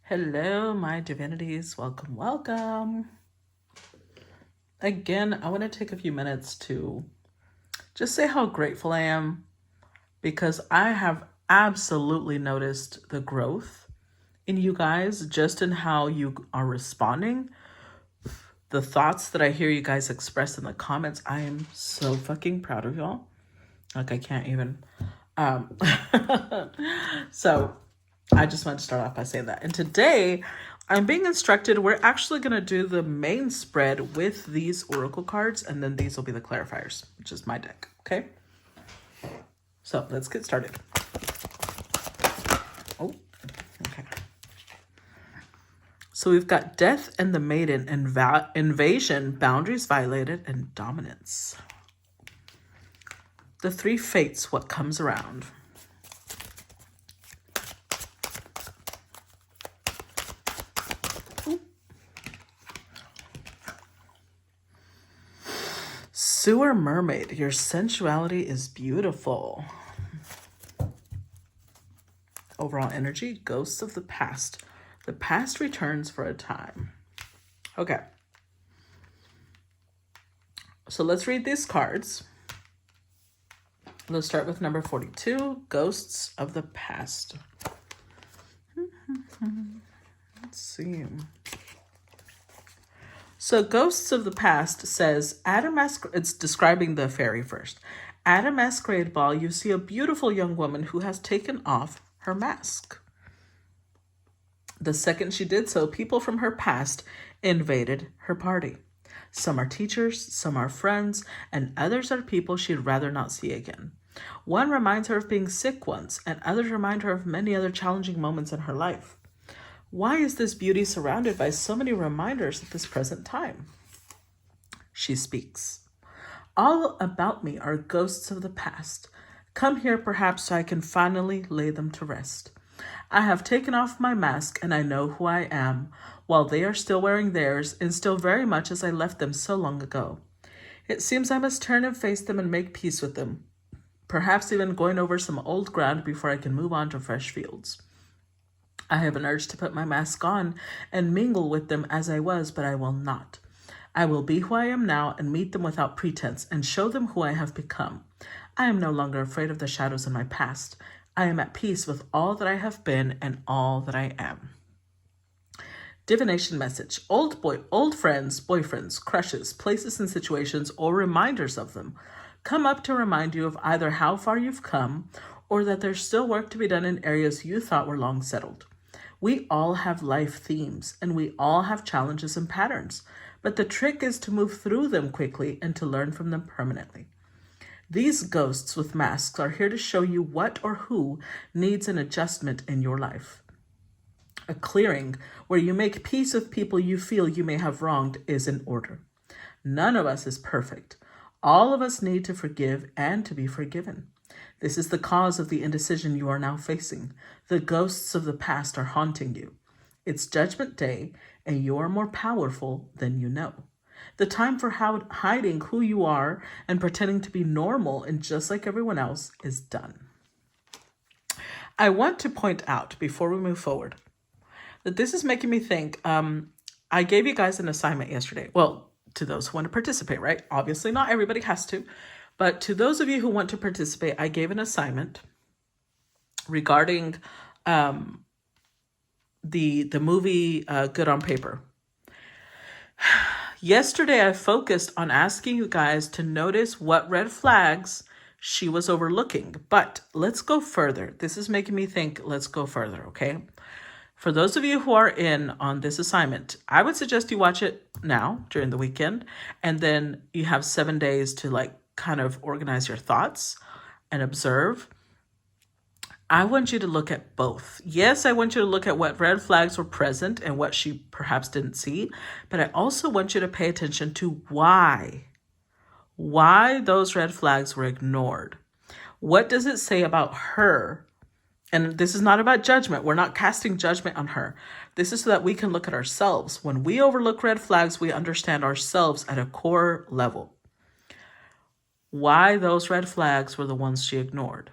Hello, my divinities. Welcome, welcome. Again, I want to take a few minutes to just say how grateful I am because I have absolutely noticed the growth in you guys, just in how you are responding. The thoughts that I hear you guys express in the comments, I am so fucking proud of y'all. Like, I can't even. Um, so I just want to start off by saying that. And today I'm being instructed, we're actually going to do the main spread with these oracle cards, and then these will be the clarifiers, which is my deck. Okay. So let's get started. Oh, okay. So we've got Death and the Maiden, Invasion, Boundaries Violated, and Dominance. The Three Fates, What Comes Around. Sewer Mermaid, your sensuality is beautiful. Overall energy, Ghosts of the Past. The past returns for a time. Okay. So let's read these cards. Let's start with number 42, Ghosts of the Past. Let's see. So Ghosts of the Past says, it's describing the fairy first. At a masquerade ball, you see a beautiful young woman who has taken off her mask. The second she did so, people from her past invaded her party. Some are teachers, some are friends, and others are people she'd rather not see again. One reminds her of being sick once, and others remind her of many other challenging moments in her life. Why is this beauty surrounded by so many reminders at this present time? She speaks. All about me are ghosts of the past. Come here perhaps so I can finally lay them to rest. I have taken off my mask and I know who I am, while they are still wearing theirs and still very much as I left them so long ago. It seems I must turn and face them and make peace with them, perhaps even going over some old ground before I can move on to fresh fields. I have an urge to put my mask on and mingle with them as I was, but I will not. I will be who I am now and meet them without pretense and show them who I have become. I am no longer afraid of the shadows in my past. I am at peace with all that I have been and all that I am. Divination message. Old friends, boyfriends, crushes, places and situations, or reminders of them come up to remind you of either how far you've come or that there's still work to be done in areas you thought were long settled. We all have life themes and we all have challenges and patterns, but the trick is to move through them quickly and to learn from them permanently. These ghosts with masks are here to show you what or who needs an adjustment in your life. A clearing where you make peace with people you feel you may have wronged is in order. None of us is perfect. All of us need to forgive and to be forgiven. This is the cause of the indecision you are now facing. The ghosts of the past are haunting you. It's Judgment Day, and you are more powerful than you know. The time for hiding who you are and pretending to be normal and just like everyone else is done. I want to point out before we move forward that this is making me think, I gave you guys an assignment yesterday. Well, to those who want to participate, right? Obviously not everybody has to, but to those of you who want to participate, I gave an assignment regarding the movie Good on Paper. Yesterday, I focused on asking you guys to notice what red flags she was overlooking, but let's go further. This is making me think, let's go further, okay? For those of you who are in on this assignment, I would suggest you watch it now during the weekend, and then you have 7 days to kind of organize your thoughts and observe. I want you to look at both. Yes, I want you to look at what red flags were present and what she perhaps didn't see, but I also want you to pay attention to why those red flags were ignored. What does it say about her? And this is not about judgment. We're not casting judgment on her. This is so that we can look at ourselves. When we overlook red flags, we understand ourselves at a core level. Why those red flags were the ones she ignored.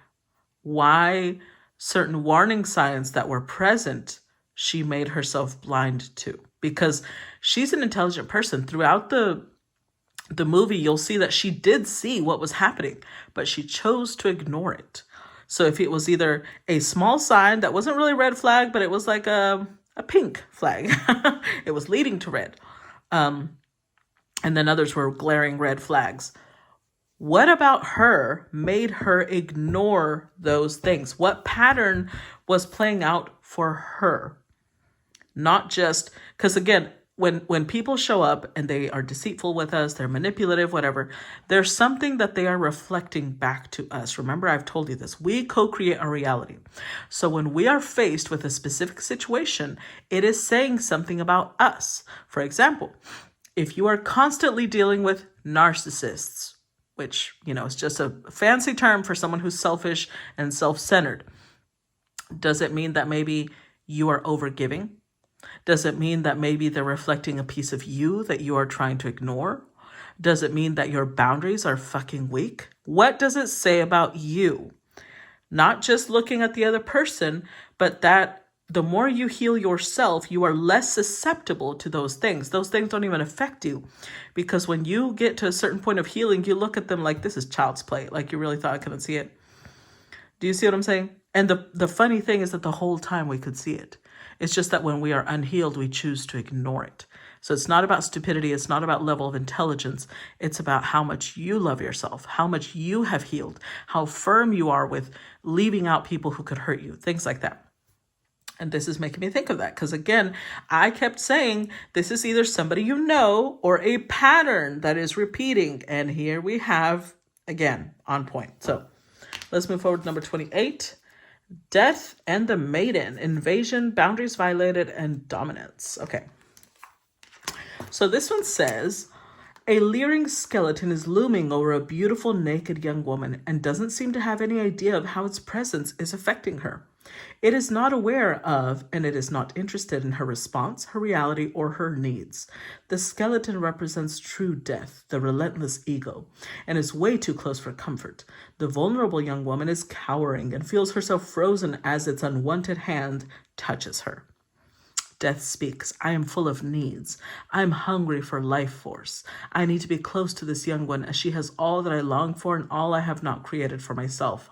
Why certain warning signs that were present she made herself blind to, because she's an intelligent person. Throughout the movie, you'll see that she did see what was happening, but she chose to ignore it. So if it was either a small sign that wasn't really a red flag, but it was like a pink flag, it was leading to red. And then others were glaring red flags. What about her made her ignore those things? What pattern was playing out for her? Not just, because again, when people show up and they are deceitful with us, they're manipulative, whatever, there's something that they are reflecting back to us. Remember, I've told you this. We co-create our reality. So when we are faced with a specific situation, it is saying something about us. For example, if you are constantly dealing with narcissists, which, is just a fancy term for someone who's selfish and self-centered, does it mean that maybe you are overgiving? Does it mean that maybe they're reflecting a piece of you that you are trying to ignore? Does it mean that your boundaries are fucking weak? What does it say about you? Not just looking at the other person, but that the more you heal yourself, you are less susceptible to those things. Those things don't even affect you, because when you get to a certain point of healing, you look at them like this is child's play. Like you really thought I couldn't see it. Do you see what I'm saying? And the funny thing is that the whole time we could see it. It's just that when we are unhealed, we choose to ignore it. So it's not about stupidity. It's not about level of intelligence. It's about how much you love yourself, how much you have healed, how firm you are with leaving out people who could hurt you, things like that. And this is making me think of that because, again, I kept saying this is either somebody you know or a pattern that is repeating. And here we have, again, on point. So let's move forward to number 28. Death and the Maiden, invasion, boundaries violated, and dominance. Okay. So this one says, a leering skeleton is looming over a beautiful naked young woman and doesn't seem to have any idea of how its presence is affecting her. It is not aware of, and it is not interested in her response, her reality, or her needs. The skeleton represents true death, the relentless ego, and is way too close for comfort. The vulnerable young woman is cowering and feels herself frozen as its unwanted hand touches her. Death speaks. I am full of needs. I am hungry for life force. I need to be close to this young one as she has all that I long for and all I have not created for myself.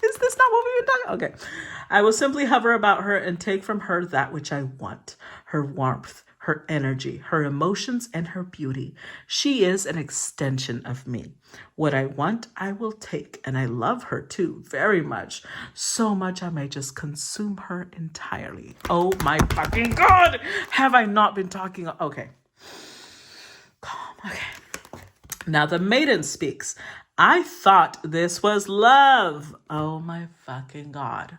Is this not what we've been talking? Okay. I will simply hover about her and take from her that which I want. Her warmth, her energy, her emotions, and her beauty. She is an extension of me. What I want, I will take. And I love her too, very much. So much I may just consume her entirely. Oh my fucking God! Have I not been talking? Okay. Calm. Okay. Now the maiden speaks. I thought this was love. Oh my fucking God.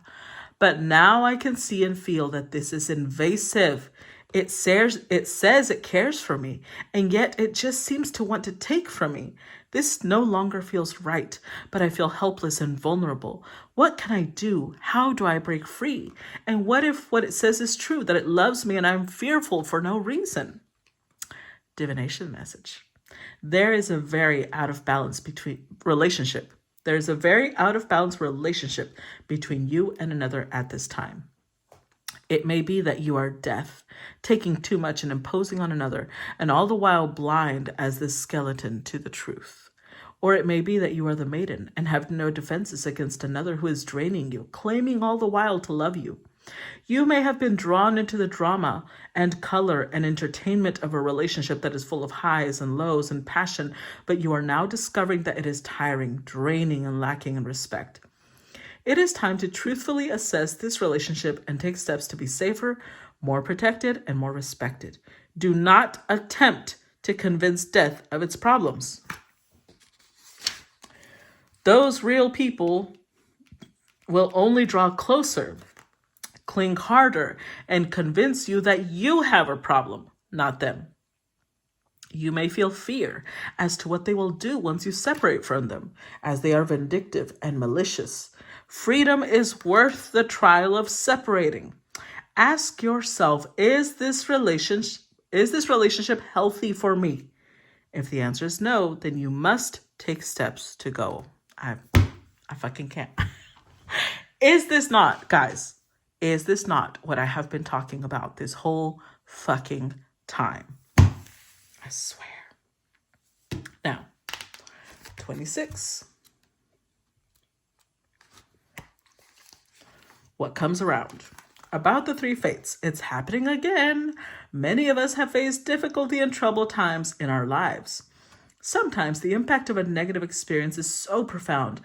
But now I can see and feel that this is invasive. It says it cares for me, and yet it just seems to want to take from me. This no longer feels right, but I feel helpless and vulnerable. What can I do? How do I break free? And what if what it says is true, that it loves me and I'm fearful for no reason? Divination message. There is a very out of balance relationship. There's a very out of balance relationship between you and another at this time. It may be that you are deaf, taking too much and imposing on another, and all the while blind as this skeleton to the truth. Or it may be that you are the maiden and have no defenses against another who is draining you, claiming all the while to love you. You may have been drawn into the drama and color and entertainment of a relationship that is full of highs and lows and passion, but you are now discovering that it is tiring, draining, and lacking in respect. It is time to truthfully assess this relationship and take steps to be safer, more protected, and more respected. Do not attempt to convince death of its problems. Those real people will only draw closer, cling harder, and convince you that you have a problem, not them. You may feel fear as to what they will do once you separate from them, as they are vindictive and malicious. Freedom is worth the trial of separating. Ask yourself, is this relationship healthy for me? If the answer is no, then you must take steps to go. I fucking can't. Is this not, guys? Is this not what I have been talking about this whole fucking time? I swear. Now, 26. What comes around? About the three fates, it's happening again. Many of us have faced difficulty and troubled times in our lives. Sometimes the impact of a negative experience is so profound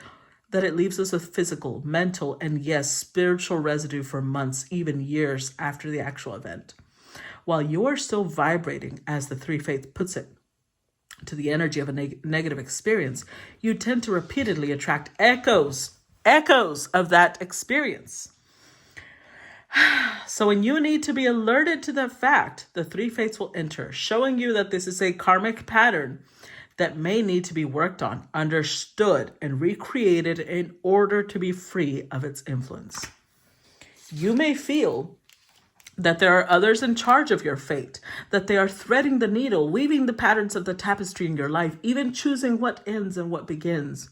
that it leaves us with physical, mental, and yes, spiritual residue for months, even years after the actual event. While you are still vibrating, as the three fates puts it, to the energy of a negative experience, you tend to repeatedly attract echoes of that experience. So when you need to be alerted to the fact, the three fates will enter, showing you that this is a karmic pattern that may need to be worked on, understood, and recreated in order to be free of its influence. You may feel that there are others in charge of your fate, that they are threading the needle, weaving the patterns of the tapestry in your life, even choosing what ends and what begins.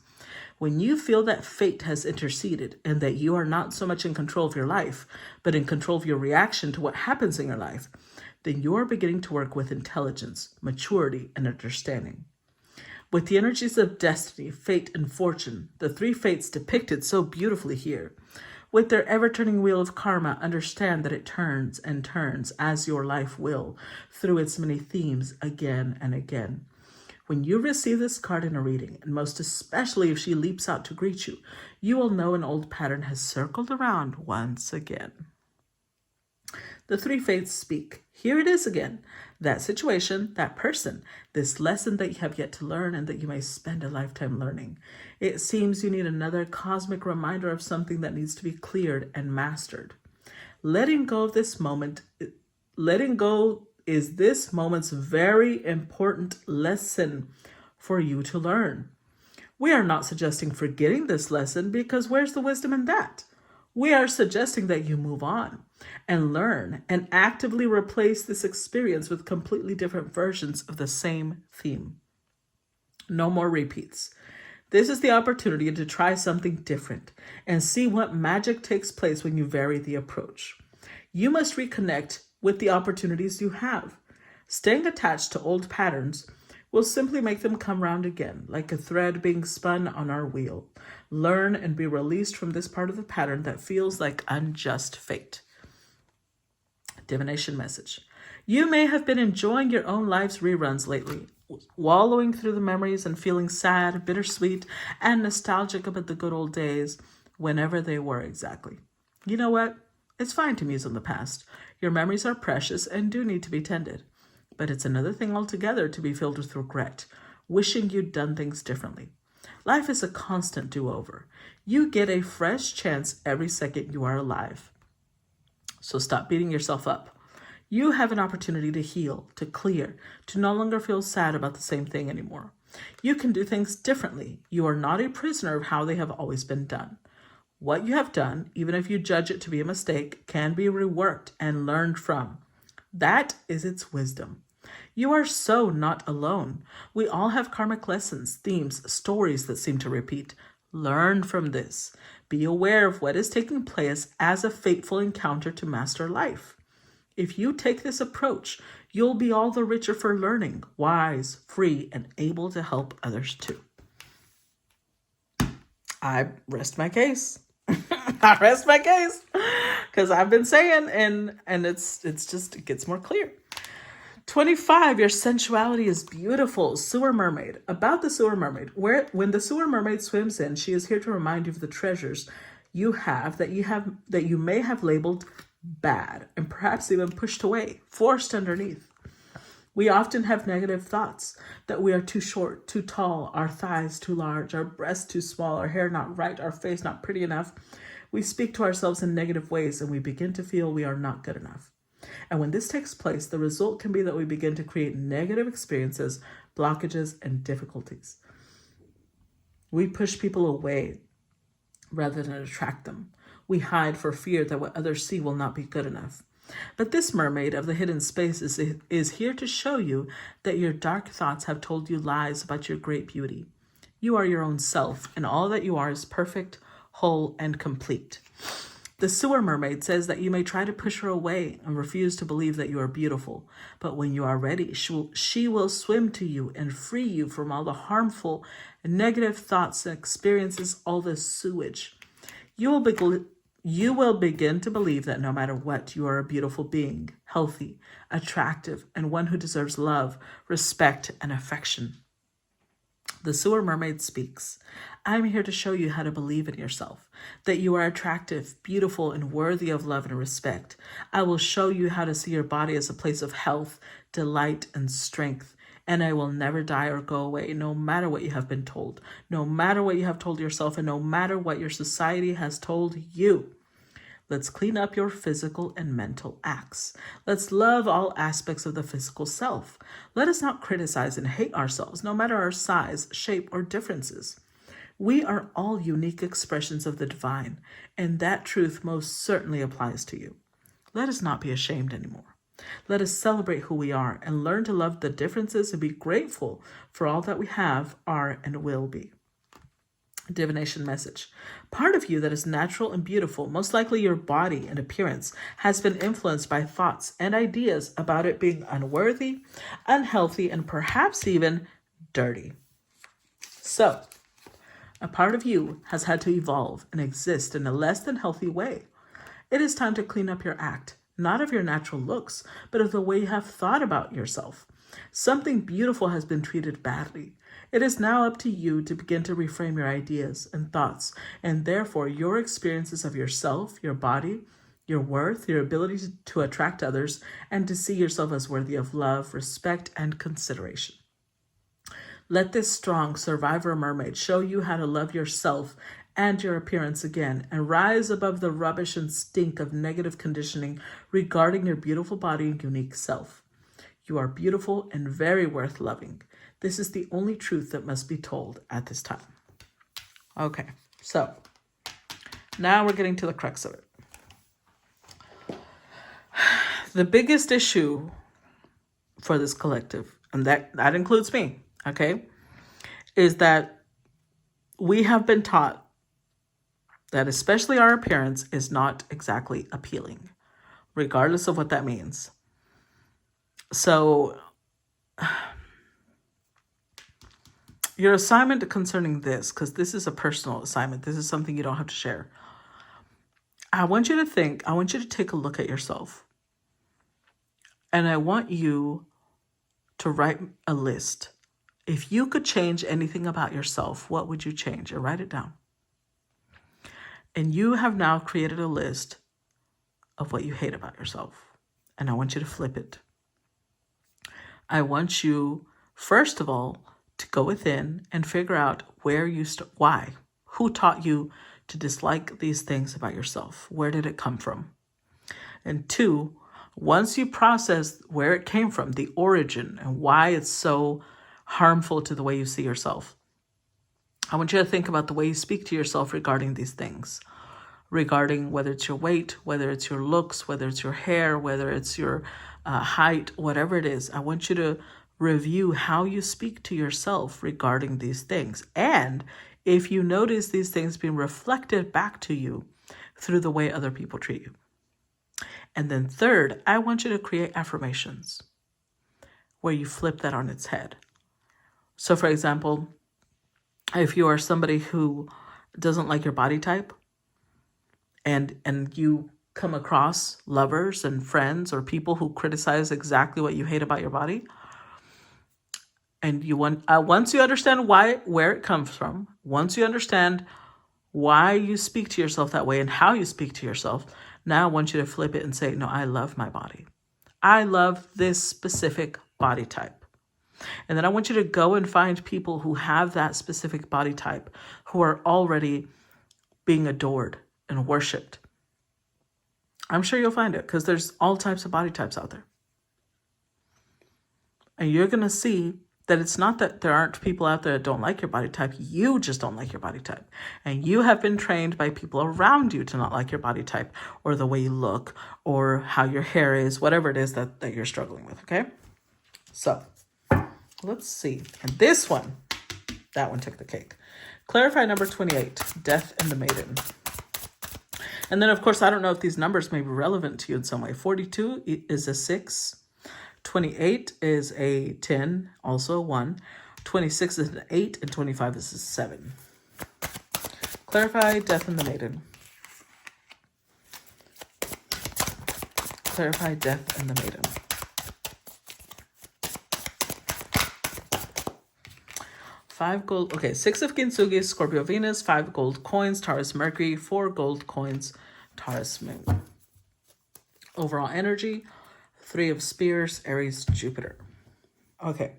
When you feel that fate has interceded and that you are not so much in control of your life, but in control of your reaction to what happens in your life, then you are beginning to work with intelligence, maturity, and understanding. With the energies of destiny, fate, and fortune, the three fates depicted so beautifully here, with their ever-turning wheel of karma, understand that it turns and turns, as your life will, through its many themes again and again. When you receive this card in a reading, and most especially if she leaps out to greet you, you will know an old pattern has circled around once again. The three fates speak. Here it is again. That situation, that person, this lesson that you have yet to learn and that you may spend a lifetime learning. It seems you need another cosmic reminder of something that needs to be cleared and mastered. Letting go of this moment, letting go is this moment's very important lesson for you to learn. We are not suggesting forgetting this lesson, because where's the wisdom in that? We are suggesting that you move on and learn and actively replace this experience with completely different versions of the same theme. No more repeats. This is the opportunity to try something different and see what magic takes place when you vary the approach. You must reconnect with the opportunities you have. Staying attached to old patterns will simply make them come round again, like a thread being spun on our wheel. Learn and be released from this part of the pattern that feels like unjust fate. Divination message. You may have been enjoying your own life's reruns lately, wallowing through the memories and feeling sad, bittersweet, and nostalgic about the good old days, whenever they were exactly. You know what? It's fine to muse on the past. Your memories are precious and do need to be tended. But it's another thing altogether to be filled with regret, wishing you'd done things differently. Life is a constant do-over. You get a fresh chance every second you are alive. So stop beating yourself up. You have an opportunity to heal, to clear, to no longer feel sad about the same thing anymore. You can do things differently. You are not a prisoner of how they have always been done. What you have done, even if you judge it to be a mistake, can be reworked and learned from. That is its wisdom. You are so not alone. We all have karmic lessons, themes, stories that seem to repeat. Learn from this. Be aware of what is taking place as a fateful encounter to master life. If you take this approach, you'll be all the richer for learning, wise, free, and able to help others too. I rest my case. I rest my case because I've been saying, and it's just, it gets more clear. 25, your sensuality is beautiful. Sewer mermaid. About the sewer mermaid, when the sewer mermaid swims in, she is here to remind you of the treasures you have that you may have labeled bad and perhaps even pushed away, forced underneath. We often have negative thoughts that we are too short, too tall, our thighs too large, our breasts too small, our hair not right, our face not pretty enough. We speak to ourselves in negative ways and we begin to feel we are not good enough. And when this takes place, the result can be that we begin to create negative experiences, blockages, and difficulties. We push people away rather than attract them. We hide for fear that what others see will not be good enough. But this mermaid of the hidden spaces is here to show you that your dark thoughts have told you lies about your great beauty. You are your own self, and all that you are is perfect, whole, and complete. The sewer mermaid says that you may try to push her away and refuse to believe that you are beautiful, but when you are ready, she will swim to you and free you from all the harmful and negative thoughts and experiences, all this sewage. You will begin to believe that no matter what, you are a beautiful being, healthy, attractive, and one who deserves love, respect, and affection. The sewer mermaid speaks. I'm here to show you how to believe in yourself, that you are attractive, beautiful, and worthy of love and respect. I will show you how to see your body as a place of health, delight, and strength. And I will never die or go away, no matter what you have been told, no matter what you have told yourself, and no matter what your society has told you. Let's clean up your physical and mental acts. Let's love all aspects of the physical self. Let us not criticize and hate ourselves, no matter our size, shape, or differences. We are all unique expressions of the divine, and that truth most certainly applies to you. Let us not be ashamed anymore. Let us celebrate who we are and learn to love the differences and be grateful for all that we have, are, and will be. Divination message. Part of you that is natural and beautiful, most likely your body and appearance, has been influenced by thoughts and ideas about it being unworthy, unhealthy, and perhaps even dirty. So, a part of you has had to evolve and exist in a less than healthy way. It is time to clean up your act, not of your natural looks, but of the way you have thought about yourself. Something beautiful has been treated badly. It is now up to you to begin to reframe your ideas and thoughts, and therefore your experiences of yourself, your body, your worth, your ability to attract others, and to see yourself as worthy of love, respect, and consideration. Let this strong survivor mermaid show you how to love yourself and your appearance again, and rise above the rubbish and stink of negative conditioning regarding your beautiful body and unique self. You are beautiful and very worth loving. This is the only truth that must be told at this time. Okay, so now we're getting to the crux of it. The biggest issue for this collective, and that includes me, okay, is that we have been taught that especially our appearance is not exactly appealing, regardless of what that means. So your assignment concerning this, because this is a personal assignment, this is something you don't have to share. I want you to take a look at yourself. And I want you to write a list. If you could change anything about yourself, what would you change? And write it down. And you have now created a list of what you hate about yourself. And I want you to flip it. I want you, first of all, to go within and figure out where you why. Who taught you to dislike these things about yourself? Where did it come from? And two, once you process where it came from, the origin, and why it's so harmful to the way you see yourself, I want you to think about the way you speak to yourself regarding these things. Regarding whether it's your weight, whether it's your looks, whether it's your hair, whether it's your height, whatever it is. I want you to review how you speak to yourself regarding these things. And if you notice these things being reflected back to you through the way other people treat you. And then third, I want you to create affirmations where you flip that on its head. So for example, if you are somebody who doesn't like your body type, and you come across lovers and friends or people who criticize exactly what you hate about your body, and once you understand where it comes from, once you understand why you speak to yourself that way and how you speak to yourself, now I want you to flip it and say, no, I love my body. I love this specific body type. And then I want you to go and find people who have that specific body type, who are already being adored and worshipped. I'm sure you'll find it, because there's all types of body types out there. And you're going to see that it's not that there aren't people out there that don't like your body type. You just don't like your body type. And you have been trained by people around you to not like your body type, or the way you look, or how your hair is, whatever it is that you're struggling with, okay? So let's see. And this one, that one took the cake. Clarify number 28, Death and the Maiden. And then, of course, I don't know if these numbers may be relevant to you in some way. 42 is a 6. 28 is a 10, also a 1. 26 is an 8, and 25 is a 7. Clarify death in the maiden. Clarify death in the maiden. 5 gold. Okay, 6 of Kintsugi, Scorpio Venus, 5 gold coins, Taurus Mercury, 4 gold coins, Taurus Moon. Overall energy, 3 of Spears, Aries, Jupiter. Okay.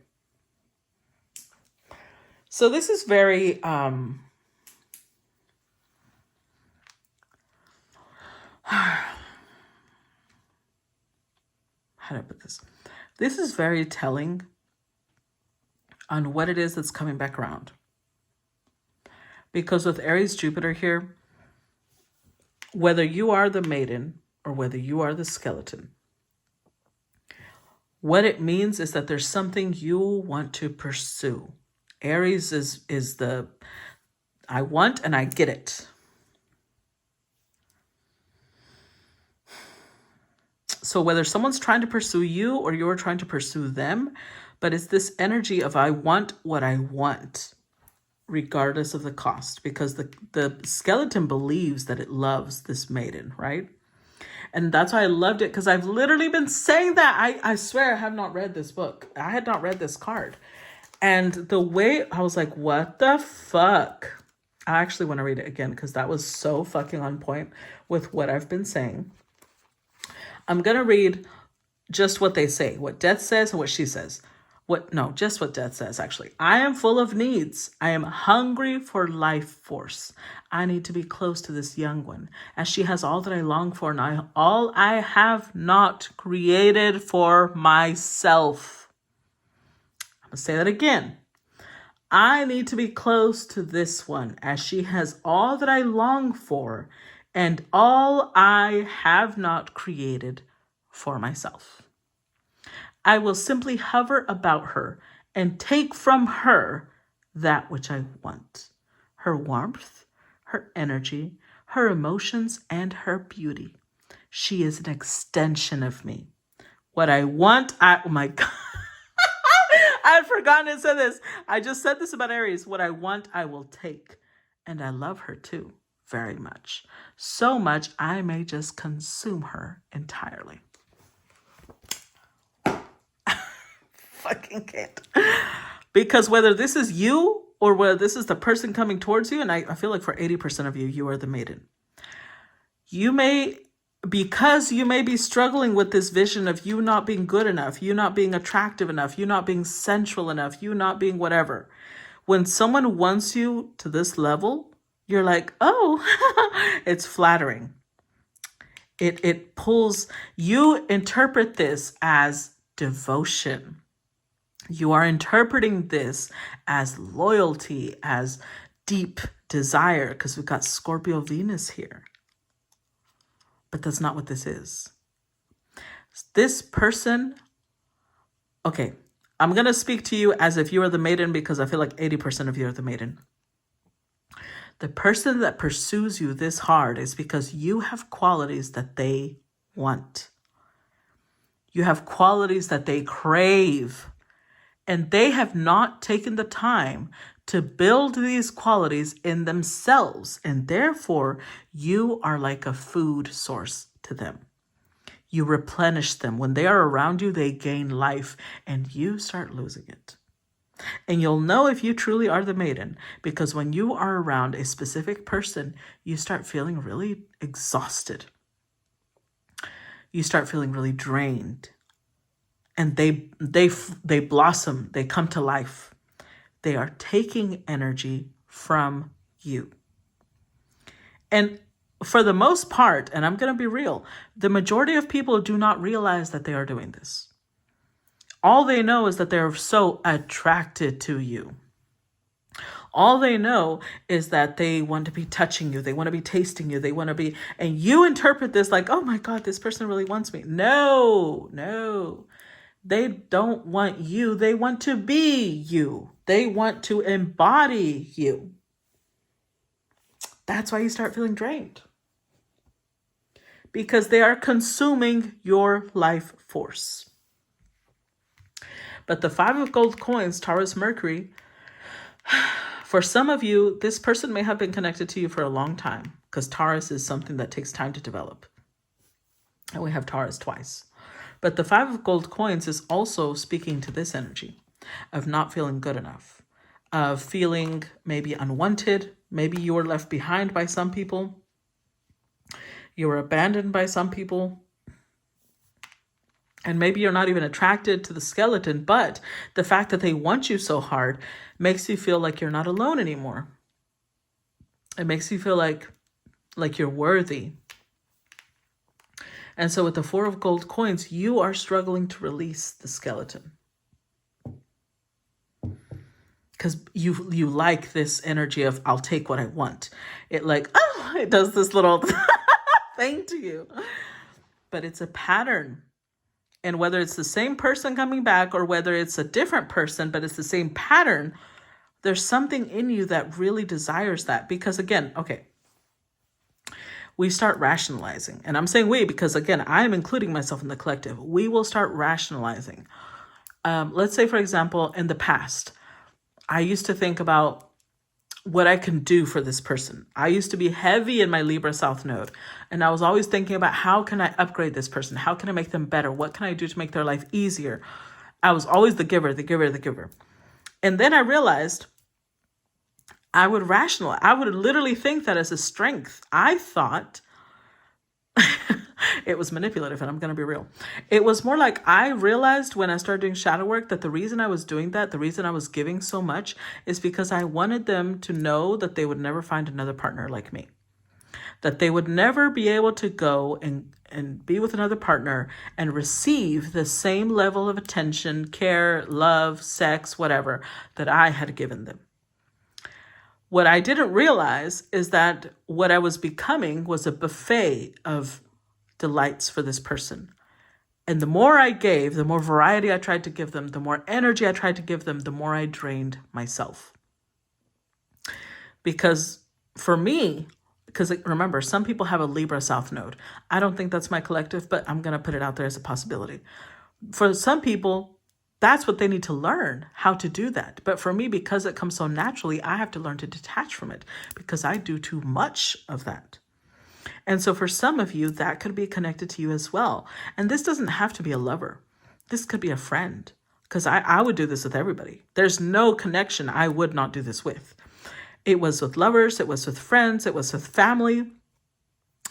So this is very, how do I put this? This is very telling on what it is that's coming back around. Because with Aries, Jupiter here, whether you are the maiden or whether you are the skeleton, what it means is that there's something you want to pursue. Aries is the, I want and I get it. So whether someone's trying to pursue you or you're trying to pursue them, but it's this energy of I want what I want, regardless of the cost, because the skeleton believes that it loves this maiden, right? And that's why I loved it, because I've literally been saying that. I swear I have not read this book. I had not read this card. And the way I was like, what the fuck? I actually want to read it again because that was so fucking on point with what I've been saying. I'm going to read just what they say, what Death says and what she says. Just what Death says, actually. I am full of needs. I am hungry for life force. I need to be close to this young one, as she has all that I long for, and all I have not created for myself. I'm going to say that again. I need to be close to this one, as she has all that I long for, and all I have not created for myself. I will simply hover about her and take from her that which I want. Her warmth, her energy, her emotions, and her beauty. She is an extension of me. What I want, oh my God. I had forgotten to say this. I just said this about Aries. What I want, I will take. And I love her too, very much. So much, I may just consume her entirely. Fucking can't. Because whether this is you or whether this is the person coming towards you, and I feel like for 80% of you, you are the maiden. Because you may be struggling with this vision of you not being good enough, you not being attractive enough, you not being sensual enough, you not being whatever. When someone wants you to this level, you're like, oh, it's flattering. It pulls, you interpret this as devotion. You are interpreting this as loyalty, as deep desire, because we've got Scorpio Venus here. But that's not what this is. This person, okay, I'm going to speak to you as if you are the maiden, because I feel like 80% of you are the maiden. The person that pursues you this hard is because you have qualities that they want. You have qualities that they crave. And they have not taken the time to build these qualities in themselves. And therefore, you are like a food source to them. You replenish them. When they are around you, they gain life and you start losing it. And you'll know if you truly are the maiden, because when you are around a specific person, you start feeling really exhausted. You start feeling really drained. And they blossom, they come to life. They are taking energy from you. And for the most part, and I'm going to be real, the majority of people do not realize that they are doing this. All they know is that they're so attracted to you. All they know is that they want to be touching you. They want to be tasting you. They want to be, and you interpret this like, oh my God, this person really wants me. No. They don't want you. They want to be you. They want to embody you. That's why you start feeling drained. because they are consuming your life force. But the 5 of gold coins, Taurus Mercury, for some of you, this person may have been connected to you for a long time, because Taurus is something that takes time to develop. And we have Taurus twice. But the 5 of gold coins is also speaking to this energy of not feeling good enough, of feeling maybe unwanted. Maybe you were left behind by some people. You were abandoned by some people. And maybe you're not even attracted to the skeleton, but the fact that they want you so hard makes you feel like you're not alone anymore. It makes you feel like you're worthy. And so with the 4 of gold coins, you are struggling to release the skeleton. Because you like this energy of, I'll take what I want. It it does this little thing to you. But it's a pattern. And whether it's the same person coming back or whether it's a different person, but it's the same pattern, there's something in you that really desires that. Because again, okay, we start rationalizing. And I'm saying we because, again, I'm including myself in the collective. We will start rationalizing. Let's say, for example, in the past, I used to think about what I can do for this person. I used to be heavy in my Libra South Node. And I was always thinking about how can I upgrade this person? How can I make them better? What can I do to make their life easier? I was always the giver, the giver, the giver. And then I realized I would literally think that as a strength. I thought it was manipulative, and I'm going to be real. It was more like I realized when I started doing shadow work that the reason I was doing that, the reason I was giving so much is because I wanted them to know that they would never find another partner like me. That they would never be able to go and be with another partner and receive the same level of attention, care, love, sex, whatever, that I had given them. What I didn't realize is that what I was becoming was a buffet of delights for this person. And the more I gave, the more variety I tried to give them, the more energy I tried to give them, the more I drained myself. Because for me, remember, some people have a Libra South Node. I don't think that's my collective, but I'm going to put it out there as a possibility. For some people, that's what they need to learn, how to do that. But for me, because it comes so naturally, I have to learn to detach from it because I do too much of that. And so for some of you, that could be connected to you as well. And this doesn't have to be a lover. This could be a friend, because I would do this with everybody. There's no connection I would not do this with. It was with lovers. It was with friends. It was with family.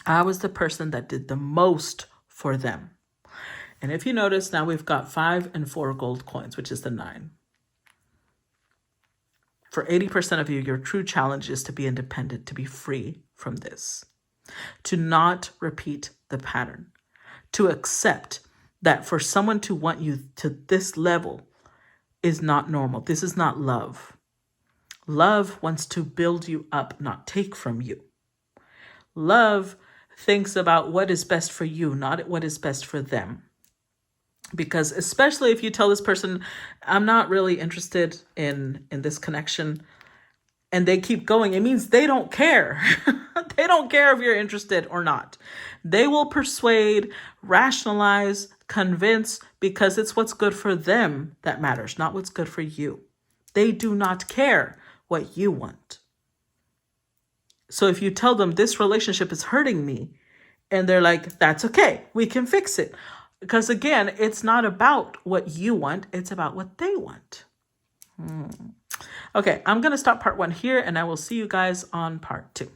I was the person that did the most for them. And if you notice, now we've got 5 and 4 gold coins, which is the 9. For 80% of you, your true challenge is to be independent, to be free from this, to not repeat the pattern, to accept that for someone to want you to this level is not normal. This is not love. Love wants to build you up, not take from you. Love thinks about what is best for you, not what is best for them. Because especially if you tell this person, I'm not really interested in this connection, and they keep going, it means they don't care. They don't care if you're interested or not. They will persuade, rationalize, convince, because it's what's good for them that matters, not what's good for you. They do not care what you want. So if you tell them this relationship is hurting me, and they're like, that's okay, we can fix it. Because again, it's not about what you want, it's about what they want. Okay, I'm going to stop part 1 here, and I will see you guys on part 2.